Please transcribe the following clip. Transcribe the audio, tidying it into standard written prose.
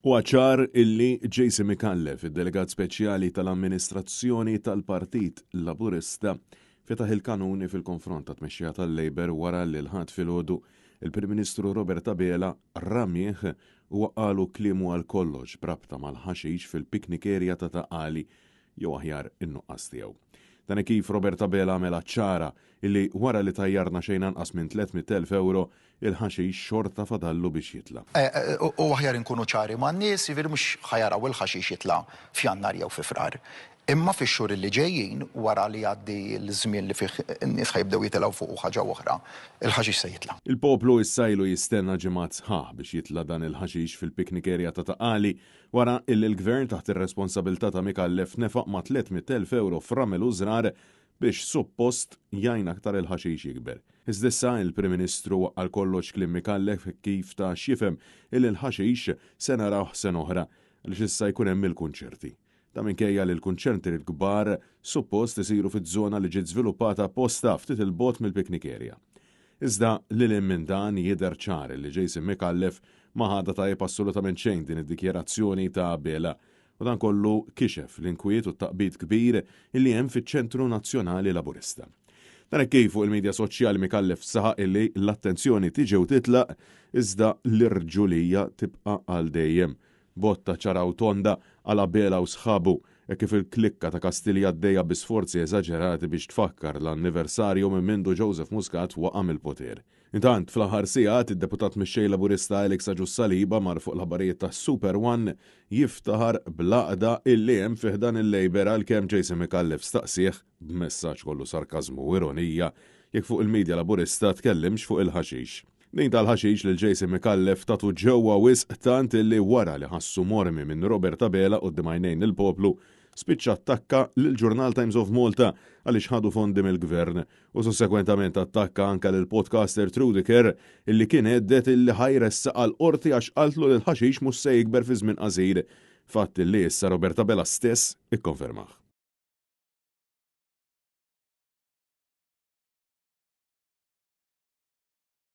U ċar illi Jason Micallef, id-delegat speċjali tal-amministrazzjoni tal-Partit Laburista, fetaħ il-kanuni fil-konfront ta' tmexxija tal-Labor wara li l-ħadd filgħodu il-Prim Ministru Robert Abela rramjeh u qalu kliemu għal kollox brabta mal-ħaxix fil-piknik area ta' Taqali jew aħjar in-nuqqas tiegħu. Dan kif Robert Abela għamela ċara illi wara li tajjarna xejn anqas minn 300,000 euro il-ħaxix xorta fadallu biex jitla. U aħjar inkunu ċari ma' n-nies jiġifieri mhux ħajaraw il-ħaxix jitla f'Jannar jew fi Frar. Imma fix-xhur li ġejjin wara li għaddi l-żmien li fih n-nies ħajbdew jitilgħu fuq ħaġa oħra, il-ħaxix se jitla. Il-poplu issajlu jistenna ġimgħat sħaħ biex jitla dan il-ħaxix fil-piknik area ta' Taqali wara il-gvern taħt ir-responsabilità ta' Micallef nefaq ma' 300,000 euro f'ramel użrar biex suppost jgħin aktar il-ħaxix jikber. Iżdissa il-Prim Ministru għal kollox kliem Micallef kif ta' xifhem il-ħaxix se narawh sen oħra għaliex issa jkun hemm il-kunċerti. Ta' minkejja li l-kunċerti l-kbar suppost isiru fiż-żona li ġiet żviluppata apposta ftit il-bot mill-piknik area. Iżda lil minn dan jidher ċar li Jason Micallef ma ħadha tajjeb assolutament xejn din id-dikjarazzjoni ta' Abela u dan kollu kixef l-inkwiet u taqbid kbir illi hemm fiċ-Ċentru Nazzjonali Laburista. Dan kif fuq il-medja soċjali Micallef saħaq illi l-attenzjoni tiġi u titlaq iżda l-irġulija tibqa' għal dejjem. Botta ċaraw tonda għal Abela u sħabu kif il-klikka ta' Kastilja għaddejja bi sforzi eżaġerati biex tfakkar l-anniversarju minn mindu Joseph Muscat waqam il-poter. Intant fl-aħħar sigħat id-deputat mixxej Laburista Alex Aġus Saliba mar fuq l-ħabarijiet ta' Super One jiftaħar blaqda illi hemm fih dan il-Labor għalkemm Jason Micallef staqsih b'messaġġ kollu sarkażmu u ironija jekk fuq il-medja Laburista tkellimx fuq il-ħaxix. Din tal-ħaxix lil Jason Micallef tatu ġewwa wisq tant illi wara li ħassu mormi minn Robert Abela quddiem għajnejn il-poplu spiċċa attakka lill-Journal Times of Malta għaliex ħadu fondi mill-gvern u sussekwentament attakka anke lil podcaster Trudiker illi kien għeddet illi ħajressa għal qorti għax qaltlu li l-ħaxix mhux se jikber fi żmien qasir. Fatt illi issa Robert Abela stess ikkonfermah.